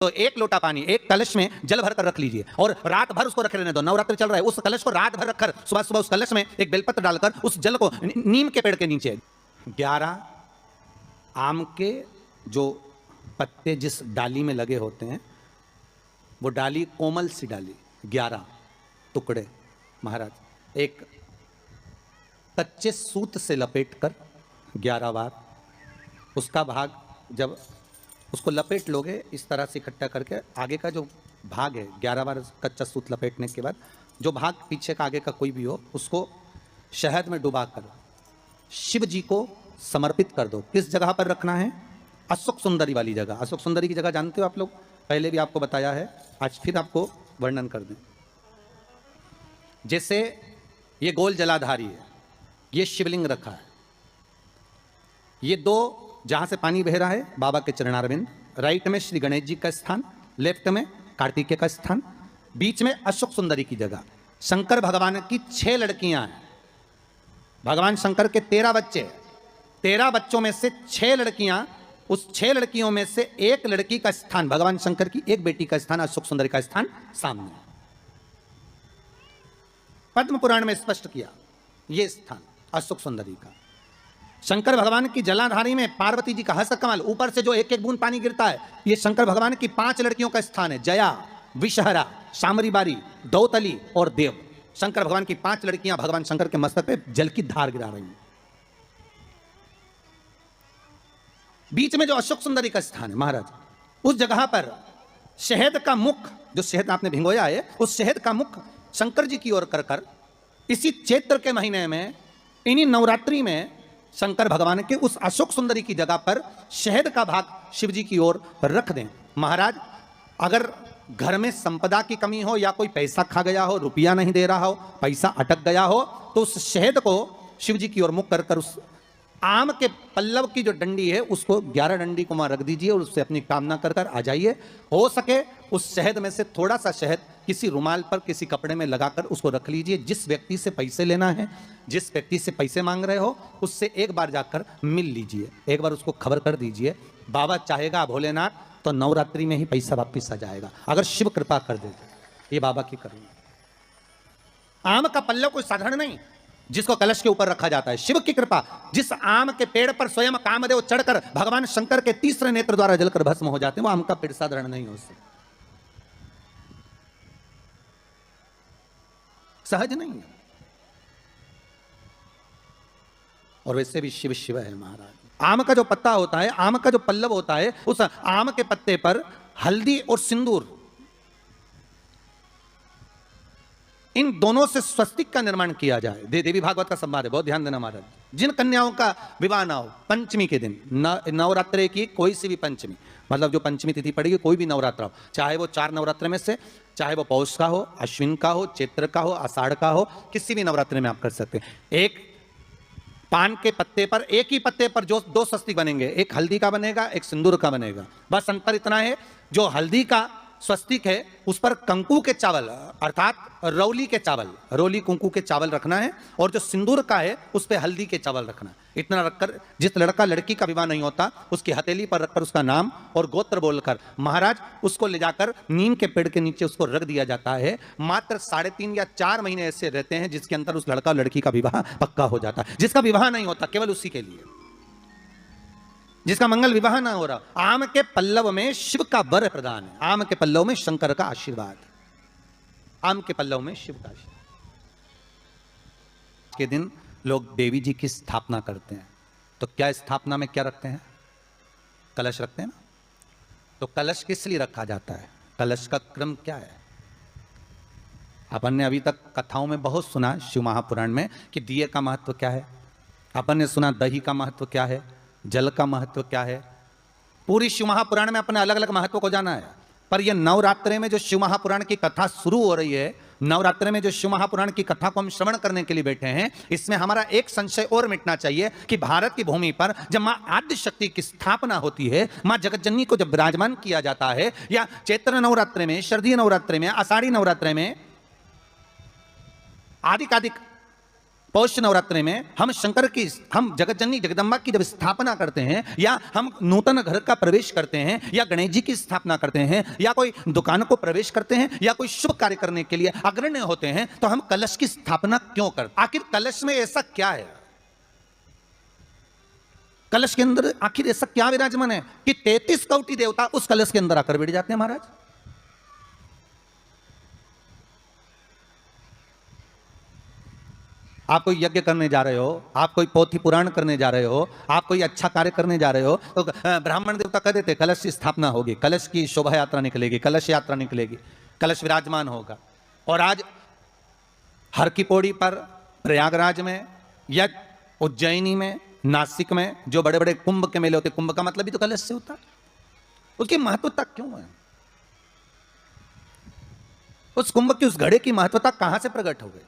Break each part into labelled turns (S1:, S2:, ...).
S1: तो एक लोटा पानी एक कलश में जल भर कर रख लीजिए और रात भर उसको रखे रहने दो। नवरात्र चल रहा है, उस कलश को रात भर रखकर सुबह सुबह उस कलश में एक बेलपत्र डालकर उस जल को नीम के पेड़ के नीचे 11 आम के जो पत्ते जिस डाली में लगे होते हैं, वो डाली कोमल सी डाली, 11 टुकड़े महाराज एक कच्चे सूत से लपेटकर 11 बार उसका भाग, जब उसको लपेट लोगे इस तरह से इकट्ठा करके, आगे का जो भाग है 11 बार कच्चा सूत लपेटने के बाद जो भाग पीछे का आगे का कोई भी हो, उसको शहद में डुबा कर शिव जी को समर्पित कर दो। किस जगह पर रखना है? अशोक सुंदरी वाली जगह। अशोक सुंदरी की जगह जानते हो आप लोग, पहले भी आपको बताया है, आज फिर आपको वर्णन कर दें। जैसे ये गोल जलाधारी है, ये शिवलिंग रखा है, ये 2 जहां से पानी बह रहा है बाबा के चरणारविंद, राइट में श्री गणेश जी का स्थान, लेफ्ट में कार्तिकेय का स्थान, बीच में अशोक सुंदरी की जगह। शंकर भगवान की 6 लड़कियां हैं। भगवान शंकर के 13 बच्चे, 13 बच्चों में से 6 लड़कियां, उस 6 लड़कियों में से एक लड़की का स्थान, भगवान शंकर की एक बेटी का स्थान, अशोक सुंदरी का स्थान सामने पद्म पुराण में स्पष्ट किया। यह स्थान अशोक सुंदरी का। शंकर भगवान की जलाधारी में पार्वती जी का हस्त कमल, ऊपर से जो एक एक बूंद पानी गिरता है, यह शंकर भगवान की 5 लड़कियों का स्थान है। जया, विषहरा, शामरी बारी, दौतली और देव। शंकर भगवान की 5 लड़कियां भगवान शंकर के मस्तक पे जल की धार गिरा रही हैं। बीच में जो अशोक सुंदरी का स्थान है महाराज, उस जगह पर शहद का मुख, जो शहद आपने भिंगोया है, उस शहद का मुख शंकर जी की ओर कर कर इसी चैत्र के महीने में, इन्हीं नवरात्रि में शंकर भगवान के उस अशोक सुंदरी की जगह पर शहद का भाग शिव जी की ओर रख दें। महाराज अगर घर में संपदा की कमी हो या कोई पैसा खा गया हो, रुपया नहीं दे रहा हो, पैसा अटक गया हो, तो उस शहद को शिव जी की ओर मुख कर कर उस आम के पल्लव की जो डंडी है उसको 11 डंडी को वहां रख दीजिए और उससे अपनी कामना कर कर आ जाइए। हो सके उस शहद में से थोड़ा सा शहद किसी रुमाल पर, किसी कपड़े में लगाकर उसको रख लीजिए। जिस व्यक्ति से पैसे लेना है, जिस व्यक्ति से पैसे मांग रहे हो, उससे एक बार जाकर मिल लीजिए, एक बार उसको खबर कर दीजिए। बाबा चाहेगा भोलेनाथ तो नवरात्रि में ही पैसा वापिस आ जाएगा, अगर शिव कृपा कर दे। ये बाबा की करुणा। आम का पल्लव कोई साधारण नहीं जिसको कलश के ऊपर रखा जाता है, शिव की कृपा। जिस आम के पेड़ पर स्वयं कामदेव चढ़कर भगवान शंकर के तीसरे नेत्र द्वारा जलकर भस्म हो जाते हैं, वो आम का पेड़ साधारण नहीं हो सकता, सहज नहीं है। और वैसे भी शिव शिव है महाराज। आम का जो पत्ता होता है, आम का जो पल्लव होता है, उस आम के पत्ते पर हल्दी और सिंदूर, इन दोनों से स्वस्तिक का निर्माण किया जाए। देवी भागवत का संवाद है, बहुत ध्यान देना महाराज। जिन कन्याओं का विवाह ना हो, पंचमी के दिन, नवरात्रे की कोई सी भी पंचमी, मतलब जो पंचमी तिथि पड़ेगी, कोई भी नवरात्र हो, चाहे वो 4 नवरात्र में से, चाहे वो पौष का हो, अश्विन का हो, चैत्र का हो, आषाढ़ का हो, किसी भी नवरात्र में आप कर सकते हैं। एक पान के पत्ते पर, एक ही पत्ते पर जो 2 स्वस्तिक बनेंगे, एक हल्दी का बनेगा, एक सिंदूर का बनेगा। बस अंतर इतना है, जो हल्दी का स्वस्तिक है उस पर कंकु के चावल, अर्थात रौली के चावल, रौली कुंकू के चावल रखना है, और जो सिंदूर का है उस पर हल्दी के चावल रखना है। इतना रखकर जिस लड़का लड़की का विवाह नहीं होता, उसकी हथेली पर रखकर उसका नाम और गोत्र बोलकर महाराज उसको ले जाकर नीम के पेड़ के नीचे उसको रख दिया जाता है। मात्र 3.5 या 4 महीने ऐसे रहते हैं जिसके अंदर उस लड़का लड़की का विवाह पक्का हो जाता है। जिसका विवाह नहीं होता केवल उसी के लिए, जिसका मंगल विवाह ना हो रहा। आम के पल्लव में शिव का वर प्रदान है, आम के पल्लव में शंकर का आशीर्वाद, आम के पल्लव में शिव का आशीर्वाद। के दिन लोग देवी जी की स्थापना करते हैं, तो क्या स्थापना में क्या रखते हैं? कलश रखते हैं ना। तो कलश किस लिए रखा जाता है? कलश का क्रम क्या है? अपन ने अभी तक कथाओं में बहुत सुना, शिव महापुराण में, कि दिए का महत्व क्या है। अपन ने सुना दही का महत्व क्या है, जल का महत्व क्या है। पूरी शिव महापुराण में अपने अलग अलग महत्व को जाना है। पर यह नवरात्रे में जो शिव महापुराण की कथा शुरू हो रही है, नवरात्रे में जो शिव महापुराण की कथा को हम श्रवण करने के लिए बैठे हैं, इसमें हमारा एक संशय और मिटना चाहिए कि भारत की भूमि पर जब मां आद्य शक्ति की स्थापना होती है, मां जगतजननी को जब विराजमान किया जाता है, या चैत्र नवरात्रे में, शरदीय नवरात्रे में, आषाढ़ी नवरात्रे में, आदिकादिक पौष नवरात्रि में हम शंकर की, हम जगत जननी जगदम्बा की जब स्थापना करते हैं, या हम नूतन घर का प्रवेश करते हैं, या गणेश जी की स्थापना करते हैं, या कोई दुकान को प्रवेश करते हैं, या कोई शुभ कार्य करने के लिए अग्रण्य होते हैं, तो हम कलश की स्थापना क्यों करते? आखिर कलश में ऐसा क्या है? कलश के अंदर आखिर ऐसा क्या विराजमान है कि 33 कोटि देवता उस कलश के अंदर आकर बैठ जाते हैं महाराज? आप कोई यज्ञ करने जा रहे हो, आप कोई पोथी पुराण करने जा रहे हो, आप कोई अच्छा कार्य करने जा रहे हो, तो ब्राह्मण देवता कह देते कलश की स्थापना होगी, कलश की शोभा यात्रा निकलेगी, कलश यात्रा निकलेगी, कलश विराजमान होगा। और आज हर की पौड़ी पर, प्रयागराज में या उज्जैनी में, नासिक में जो बड़े बड़े कुंभ के मेले होते, कुंभ का मतलब भी तो कलश से होता है। उसकी महत्वता क्यों है? उस कुंभ की, उस घड़े की महत्वता कहां से प्रकट हो गई?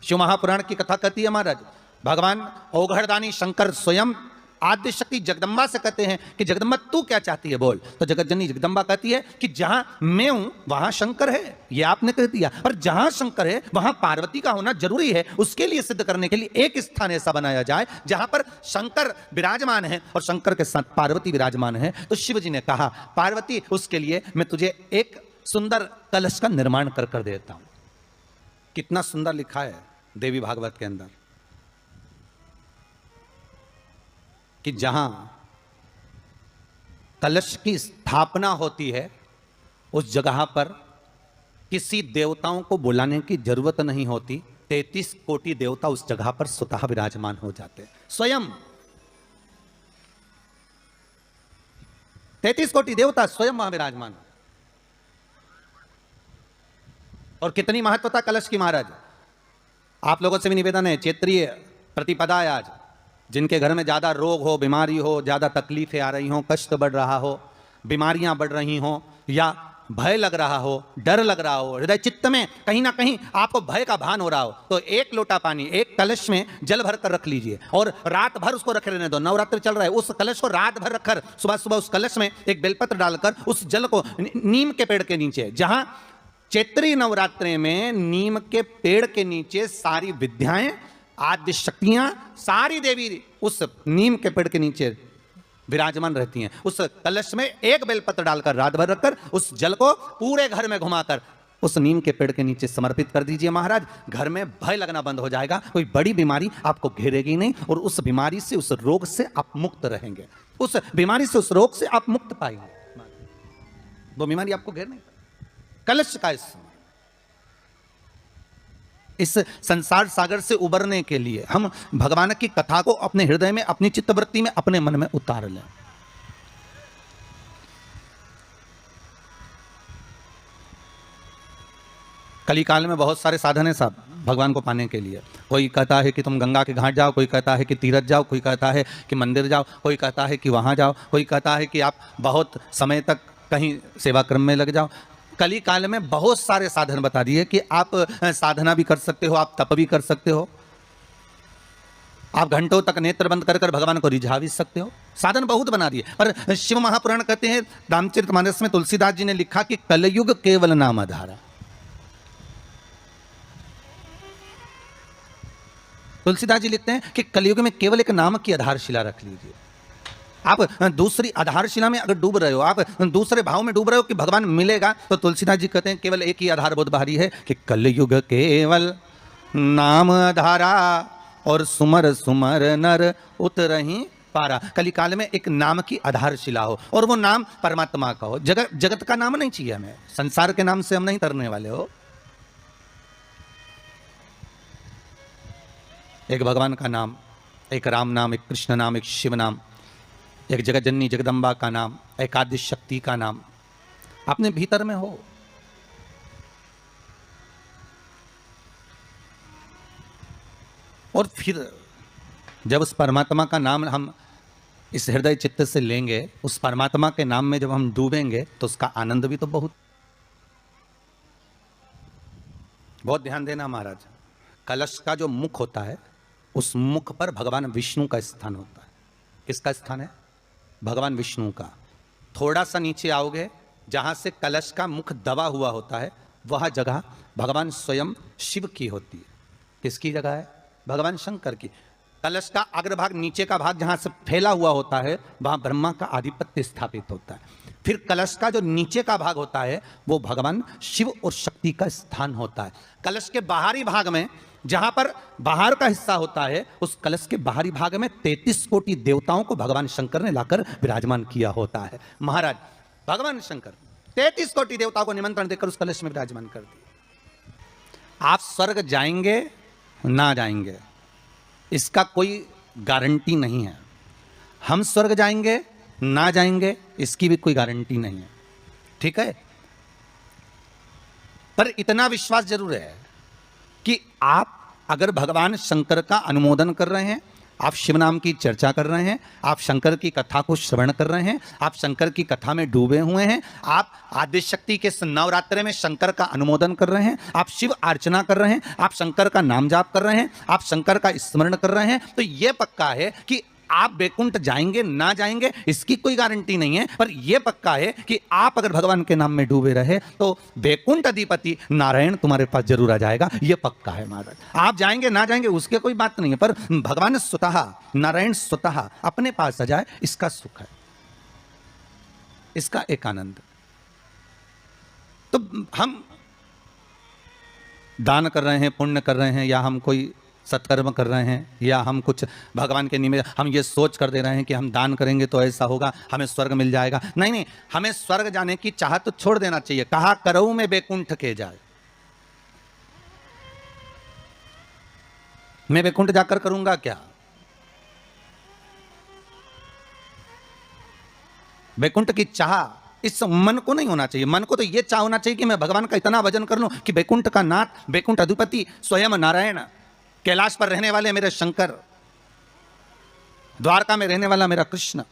S1: शिव महापुराण की कथा कहती है महाराज, भगवान औघड़दानी शंकर स्वयं आद्य शक्ति जगदम्बा से कहते हैं कि जगदम्बा तू क्या चाहती है बोल। तो जगत जननी जगदम्बा कहती है कि जहां मैं हूं वहां शंकर है, ये आपने कह दिया, पर जहां शंकर है वहां पार्वती का होना जरूरी है। उसके लिए सिद्ध करने के लिए एक स्थान ऐसा बनाया जाए जहां पर शंकर विराजमान है और शंकर के साथ पार्वती विराजमान है। तो शिव जी ने कहा पार्वती, उसके लिए मैं तुझे एक सुंदर कलश का निर्माण कर देता हूं। कितना सुंदर लिखा है देवी भागवत के अंदर कि जहां कलश की स्थापना होती है उस जगह पर किसी देवताओं को बुलाने की जरूरत नहीं होती। 33 कोटि देवता उस जगह पर स्वतः विराजमान हो जाते हैं। स्वयं 33 कोटि देवता स्वयं वहां विराजमान। और कितनी महत्वता कलश की महाराज। आप लोगों से भी निवेदन है, क्षेत्रीय प्रतिपदा है आज, जिनके घर में ज़्यादा रोग हो, बीमारी हो, ज़्यादा तकलीफें आ रही हों, कष्ट बढ़ रहा हो, बीमारियां बढ़ रही हों, या भय लग रहा हो, डर लग रहा हो, हृदय चित्त में कहीं ना कहीं आपको भय का भान हो रहा हो, तो एक लोटा पानी एक कलश में जल भर कर रख लीजिए और रात भर उसको रखे रहने दो। नवरात्र चल रहा है, उस कलश को रात भर रखकर सुबह सुबह उस कलश में एक बेलपत्र डालकर उस जल को नीम के पेड़ के नीचे, जहां चैत्री नवरात्रि में नीम के पेड़ के नीचे सारी विद्याएं, आद्य शक्तियां, सारी देवी उस नीम के पेड़ के नीचे विराजमान रहती हैं। उस कलश में एक बेलपत्र डालकर रात भर रखकर उस जल को पूरे घर में घुमाकर उस नीम के पेड़ के नीचे समर्पित कर दीजिए महाराज। घर में भय लगना बंद हो जाएगा, कोई बड़ी बीमारी आपको घेरेगी नहीं और उस बीमारी से, उस रोग से आप मुक्त रहेंगे। उस बीमारी से, उस रोग से आप मुक्त पाएंगे, वो बीमारी आपको घेर नहीं। कलश का इस संसार सागर से उबरने के लिए हम भगवान की कथा को अपने हृदय में, अपनी चित्तवृत्ति में, अपने मन में उतार लें। कलिकाल में बहुत सारे साधन है साहब भगवान को पाने के लिए। कोई कहता है कि तुम गंगा के घाट जाओ, कोई कहता है कि तीरथ जाओ, कोई कहता है कि मंदिर जाओ, कोई कहता है कि वहां जाओ, कोई कहता है कि आप बहुत समय तक कहीं सेवा क्रम में लग जाओ। कली काल में बहुत सारे साधन बता दिए कि आप साधना भी कर सकते हो, आप तप भी कर सकते हो, आप घंटों तक नेत्र बंद कर भगवान को रिझा भी सकते हो। साधन बहुत बना दिए। पर शिव महापुराण कहते हैं, रामचरितमानस में तुलसीदास जी ने लिखा कि कलयुग केवल नाम आधारा। तुलसीदास जी लिखते हैं कि कलयुग में केवल एक नाम की आधारशिला रख लीजिए। आप दूसरी आधारशिला में अगर डूब रहे हो, आप दूसरे भाव में डूब रहे हो कि भगवान मिलेगा, तो तुलसीदास जी कहते हैं केवल एक ही आधार बहुत भारी है कि कलयुग केवल नाम आधारा और सुमर सुमर नर उतरहि पारा। कलिकाल में एक नाम की आधारशिला हो और वो नाम परमात्मा का हो। जगत का नाम नहीं चाहिए हमें, संसार के नाम से हम नहीं तरने वाले हो। एक भगवान का नाम, एक राम नाम, एक कृष्ण नाम, एक शिव नाम, एक जगत जननी जगदम्बा का नाम, एक आद्य शक्ति का नाम अपने भीतर में हो। और फिर जब उस परमात्मा का नाम हम इस हृदय चित्त से लेंगे, उस परमात्मा के नाम में जब हम डूबेंगे, तो उसका आनंद भी तो बहुत ध्यान देना महाराज। कलश का जो मुख होता है, उस मुख पर भगवान विष्णु का स्थान होता है। किसका स्थान है? भगवान विष्णु का। थोड़ा सा नीचे आओगे, जहां से कलश का मुख दबा हुआ होता है, वह जगह भगवान स्वयं शिव की होती है। किसकी जगह है? भगवान शंकर की। कलश का अग्रभाग, नीचे का भाग जहां से फैला हुआ होता है, वहां ब्रह्मा का आधिपत्य स्थापित होता है। फिर कलश का जो नीचे का भाग होता है वो भगवान शिव और शक्ति का स्थान होता है। कलश के बाहरी भाग में, जहां पर बाहर का हिस्सा होता है, उस कलश के बाहरी भाग में 33 कोटि देवताओं को भगवान शंकर ने लाकर विराजमान किया होता है। महाराज भगवान शंकर 33 कोटि देवताओं को निमंत्रण देकर उस कलश में विराजमान कर दिया। आप स्वर्ग जाएंगे ना जाएंगे इसका कोई गारंटी नहीं है। हम स्वर्ग जाएंगे ना जाएंगे इसकी भी कोई गारंटी नहीं है, ठीक है। पर इतना विश्वास जरूर है कि आप अगर भगवान शंकर का अनुमोदन कर रहे हैं, आप शिव नाम की चर्चा कर रहे हैं, आप शंकर की कथा को श्रवण कर रहे हैं, आप शंकर की कथा में डूबे हुए हैं, आप आदिशक्ति के नवरात्रे में शंकर का अनुमोदन कर रहे हैं, आप शिव अर्चना कर रहे हैं, आप शंकर का नाम जाप कर रहे हैं, आप शंकर का स्मरण कर रहे हैं, तो यह पक्का है कि आप बैकुंठ जाएंगे ना जाएंगे इसकी कोई गारंटी नहीं है। पर यह पक्का है कि आप अगर भगवान के नाम में डूबे रहे तो बैकुंठ अधिपति नारायण तुम्हारे पास जरूर आ जाएगा, यह पक्का है महाराज। आप जाएंगे ना जाएंगे उसके कोई बात नहीं है, पर भगवान स्वतः, नारायण स्वतः अपने पास आ जाए इसका सुख है, इसका एक आनंद। तो हम दान कर रहे हैं, पुण्य कर रहे हैं, या हम कोई सत्कर्म कर रहे हैं, या हम कुछ भगवान के निमित्त हम ये सोच कर दे रहे हैं कि हम दान करेंगे तो ऐसा होगा, हमें स्वर्ग मिल जाएगा। नहीं नहीं, हमें स्वर्ग जाने की चाहत तो छोड़ देना चाहिए। कहा करऊ में बैकुंठ के जाए, मैं बैकुंठ जाकर करूंगा क्या? बैकुंठ की चाह इस मन को नहीं होना चाहिए। मन को तो यह चाह होना चाहिए कि मैं भगवान का इतना भजन कर लूं कि बैकुंठ का नाथ, बैकुंठ अधिपति स्वयं नारायण, कैलाश पर रहने वाले मेरे शंकर, द्वारका में रहने वाला मेरा कृष्ण,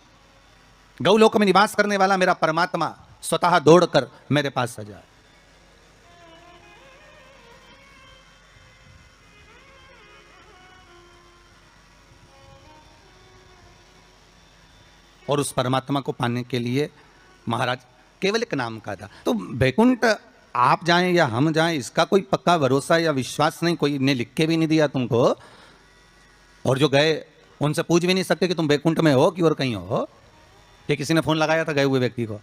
S1: गौलोक में निवास करने वाला मेरा परमात्मा स्वतः दौड़कर मेरे पास आ जाए। और उस परमात्मा को पाने के लिए महाराज केवल एक नाम का था। तो बैकुंठ आप जाएं या हम जाएं इसका कोई पक्का भरोसा या विश्वास नहीं, कोई ने लिख के भी नहीं दिया तुमको। और जो गए उनसे पूछ भी नहीं सकते कि तुम बैकुंठ में हो कि और कहीं हो। कि किसी ने फोन लगाया था गए हुए व्यक्ति को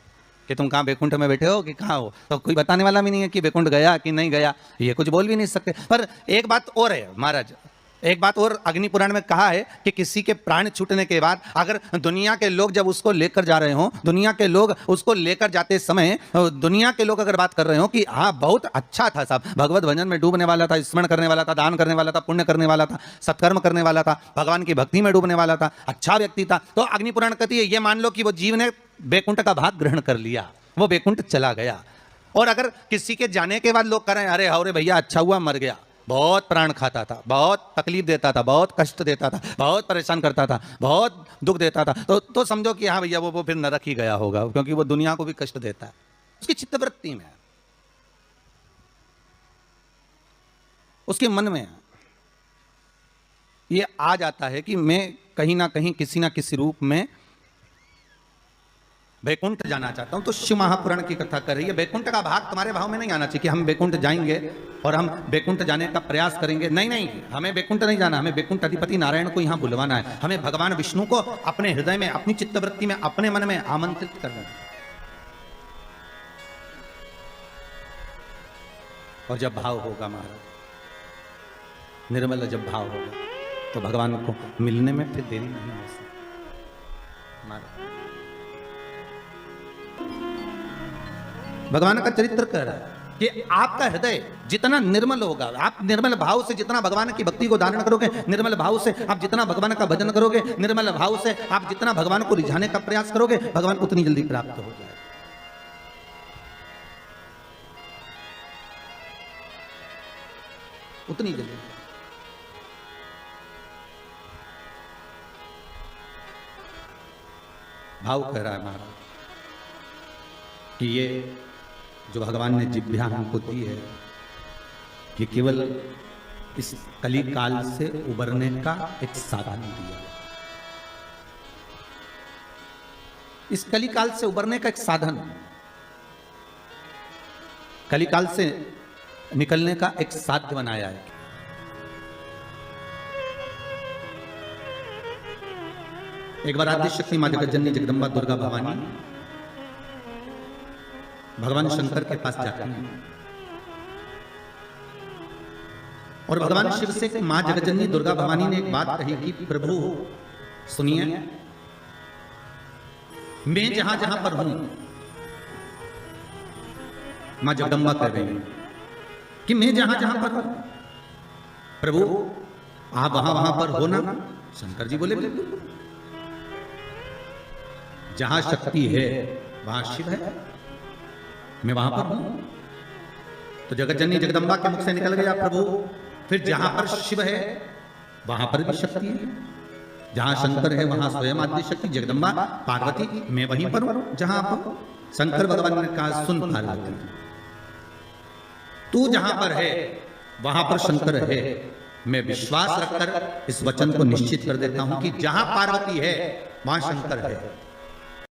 S1: कि तुम कहाँ बैकुंठ में बैठे हो कि कहाँ हो, तो कोई बताने वाला भी नहीं है कि बैकुंठ गया कि नहीं गया, ये कुछ बोल भी नहीं सकते। पर एक बात और है महाराज, एक बात और अग्नि पुराण में कहा है कि किसी के प्राण छूटने के बाद अगर दुनिया के लोग जब उसको लेकर जा रहे हो, दुनिया के लोग उसको लेकर जाते समय दुनिया के लोग अगर बात कर रहे हो कि हाँ बहुत अच्छा था साहब, भगवत भजन में डूबने वाला था, स्मरण करने वाला था, दान करने वाला था, पुण्य करने वाला था, सत्कर्म करने वाला था, भगवान की भक्ति में डूबने वाला था, अच्छा व्यक्ति था, तो अग्नि पुराण कहती है ये मान लो कि वो जीव ने बैकुंठ का भाग ग्रहण कर लिया, वो बैकुंठ चला गया। और अगर किसी के जाने के बाद लोग करें अरे अरे भैया अच्छा हुआ मर गया, बहुत प्राण खाता था, बहुत तकलीफ देता था, बहुत कष्ट देता था, बहुत परेशान करता था, बहुत दुख देता था, तो समझो कि हाँ भैया वो फिर नरक ही गया होगा, क्योंकि वो दुनिया को भी कष्ट देता है। उसकी चित्तवृत्ति में, उसके मन में ये आ जाता है कि मैं कहीं ना कहीं किसी ना किसी रूप में बैकुंठ जाना चाहता हूं। तो शिव महापुराण की कथा कर रही है, बैकुंठ का भाग तुम्हारे भाव में नहीं आना चाहिए कि हम बैकुंठ जाएंगे और हम बैकुंठ जाने का प्रयास करेंगे। नहीं नहीं, हमें बैकुंठ नहीं जाना, हमें बैकुंठ अधिपति नारायण को यहां बुलवाना है, हमें भगवान विष्णु को अपने हृदय में, अपनी चित्तवृत्ति में, अपने मन में आमंत्रित करना है। और जब भाव होगा महाराज, निर्मल जब भाव होगा तो भगवान को मिलने में फिर देरी नहीं हो सकती महाराज। भगवान का चरित्र कह रहा है कि आपका हृदय जितना निर्मल होगा, आप निर्मल भाव से जितना भगवान की भक्ति को धारण करोगे, निर्मल भाव से आप जितना भगवान का भजन करोगे, निर्मल भाव से आप जितना भगवान को रिझाने का प्रयास करोगे, भगवान उतनी जल्दी प्राप्त हो जाए। उतनी जल्दी। भाव कह रहा है महाराज कि ये जो भगवान ने जिब्या हमको दी है, ये केवल इस कली काल से उबरने का एक साधन दिया। इस कली काल से उबरने का एक साधन, कली काल से निकलने का एक साध्य बनाया है। एक बार आद्य शक्ति माँ जगत जननी जगदम्बा दुर्गा भवानी भगवान शंकर के पास जाती हैं और भगवान शिव से मां जगतजननी दुर्गा भवानी ने एक बात कही कि प्रभु सुनिए, मैं जहां जहां पर हूं, मां जगदम्बा कह रही हैं कि मैं जहां जहां पर हूं प्रभु आप वहां वहां पर हो ना। शंकर जी बोले बिल्कुल, जहां शक्ति है वहां शिव है, मैं वहां पर हूं। तो जगतजननी जगदम्बा के मुख से निकल गया प्रभु फिर जहां पर शिव है वहां पर भी शक्ति है, जहां शंकर है वहां स्वयं आद्य शक्ति जगदम्बा पार्वती, मैं वहीं पर हूं जहां आप। शंकर भगवान ने कहा सुन पार्वती, तू जहां पर है वहां पर शंकर है। मैं विश्वास रखकर इस वचन को निश्चित कर देता हूं कि जहां पार्वती है वहां शंकर है।